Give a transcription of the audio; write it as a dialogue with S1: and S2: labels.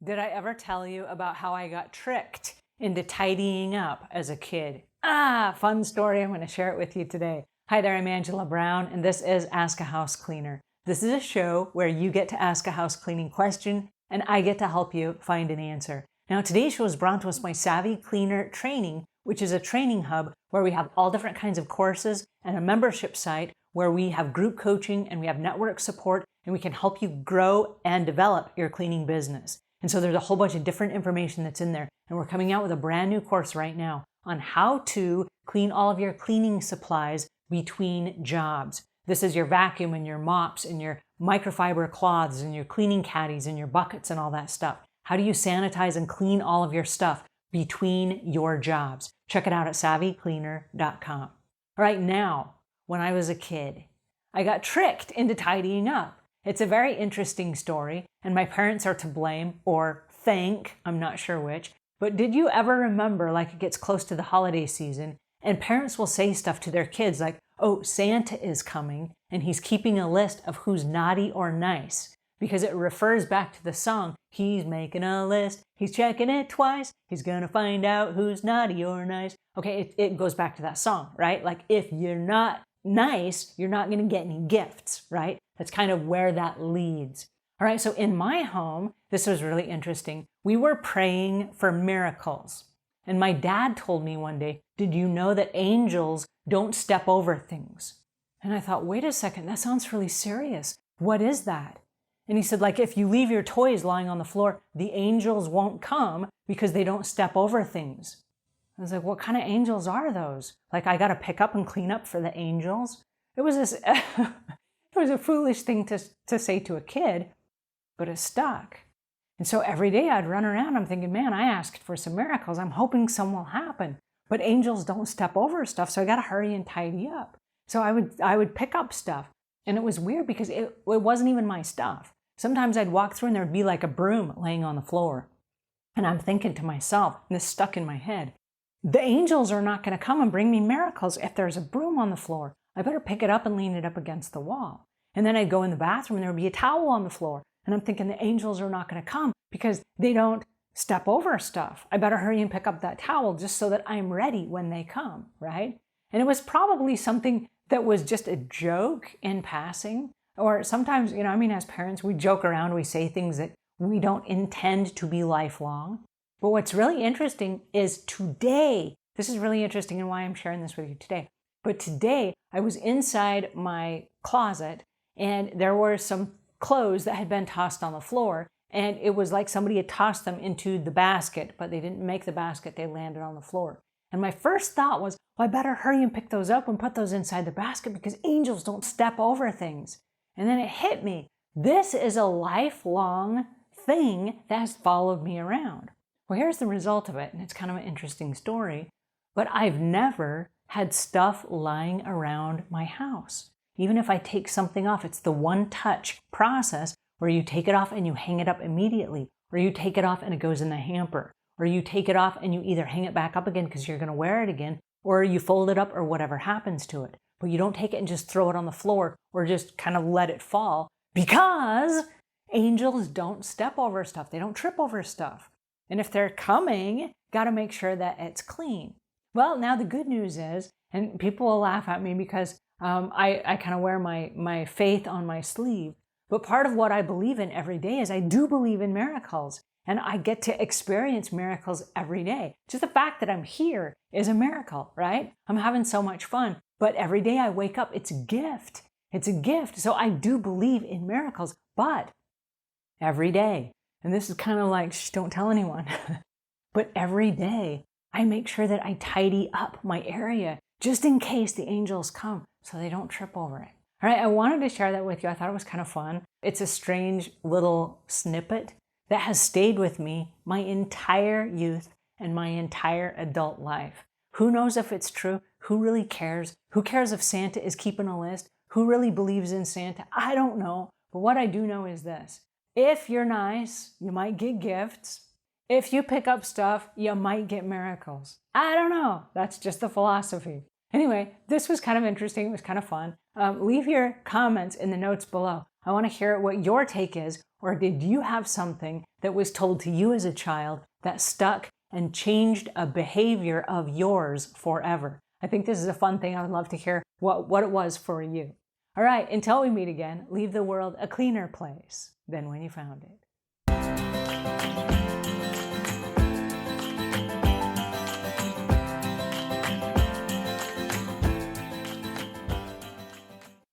S1: Did I ever tell you about how I got tricked into tidying up as a kid? Fun story. I'm going to share it with you today. Hi there, I'm Angela Brown, and this is Ask a House Cleaner. This is a show where you get to ask a house cleaning question, and I get to help you find an answer. Now, today's show is brought to us by Savvy Cleaner Training, which is a training hub where we have all different kinds of courses and a membership site where we have group coaching and we have network support, and we can help you grow and develop your cleaning business. And so there's a whole bunch of different information that's in there. And we're coming out with a brand new course right now on how to clean all of your cleaning supplies between jobs. This is your vacuum and your mops and your microfiber cloths and your cleaning caddies and your buckets and all that stuff. How do you sanitize and clean all of your stuff between your jobs? Check it out at savvycleaner.com. All right, now, when I was a kid, I got tricked into tidying up. It's a very interesting story, and my parents are to blame, or thank, I'm not sure which. But did you ever remember, like it gets close to the holiday season, and parents will say stuff to their kids like, oh, Santa is coming, and he's keeping a list of who's naughty or nice, because it refers back to the song, he's making a list, he's checking it twice, he's gonna find out who's naughty or nice. Okay, it goes back to that song, right? Like if you're not nice, you're not gonna get any gifts, right? That's kind of where that leads. All right, so in my home, this was really interesting. We were praying for miracles. And my dad told me one day, did you know that angels don't step over things? And I thought, wait a second, that sounds really serious. What is that? And he said, like if you leave your toys lying on the floor, the angels won't come because they don't step over things. I was like, what kind of angels are those? Like I got to pick up and clean up for the angels? It was this... It was a foolish thing to say to a kid, but it stuck. And so every day I'd run around, I'm thinking, man, I asked for some miracles. I'm hoping some will happen. But angels don't step over stuff, so I got to hurry and tidy up. So I would pick up stuff. And it was weird because it wasn't even my stuff. Sometimes I'd walk through and there'd be like a broom laying on the floor. And I'm thinking to myself, and this stuck in my head, the angels are not going to come and bring me miracles if there's a broom on the floor. I better pick it up and lean it up against the wall. And then I'd go in the bathroom and there would be a towel on the floor. And I'm thinking the angels are not going to come because they don't step over stuff. I better hurry and pick up that towel just so that I'm ready when they come, right? And it was probably something that was just a joke in passing. Or sometimes, as parents, we joke around, we say things that we don't intend to be lifelong. But what's really interesting is today, this is really interesting and why I'm sharing this with you today. But today, I was inside my closet and there were some clothes that had been tossed on the floor. And it was like somebody had tossed them into the basket, but they didn't make the basket, they landed on the floor. And my first thought was, well, I better hurry and pick those up and put those inside the basket because angels don't step over things. And then it hit me. This is a lifelong thing that has followed me around. Well, here's the result of it, and it's kind of an interesting story, but I've never had stuff lying around my house. Even if I take something off, it's the one-touch process where you take it off and you hang it up immediately, or you take it off and it goes in the hamper, or you take it off and you either hang it back up again because you're going to wear it again, or you fold it up or whatever happens to it. But you don't take it and just throw it on the floor or just kind of let it fall because angels don't step over stuff. They don't trip over stuff. And if they're coming, got to make sure that it's clean. Well, now the good news is, and people will laugh at me because I kind of wear my faith on my sleeve, but part of what I believe in every day is I do believe in miracles, and I get to experience miracles every day. Just the fact that I'm here is a miracle, right? I'm having so much fun, but every day I wake up, it's a gift. It's a gift. So I do believe in miracles, but every day, and this is kind of like, shh, don't tell anyone, but every day, I make sure that I tidy up my area just in case the angels come so they don't trip over it. All right, I wanted to share that with you. I thought it was kind of fun. It's a strange little snippet that has stayed with me my entire youth and my entire adult life. Who knows if it's true? Who really cares? Who cares if Santa is keeping a list? Who really believes in Santa? I don't know. But what I do know is this. If you're nice, you might get gifts. If you pick up stuff, you might get miracles. I don't know. That's just the philosophy. Anyway, this was kind of interesting. It was kind of fun. Leave your comments in the notes below. I want to hear what your take is, or did you have something that was told to you as a child that stuck and changed a behavior of yours forever? I think this is a fun thing. I would love to hear what it was for you. All right, until we meet again, leave the world a cleaner place than when you found it.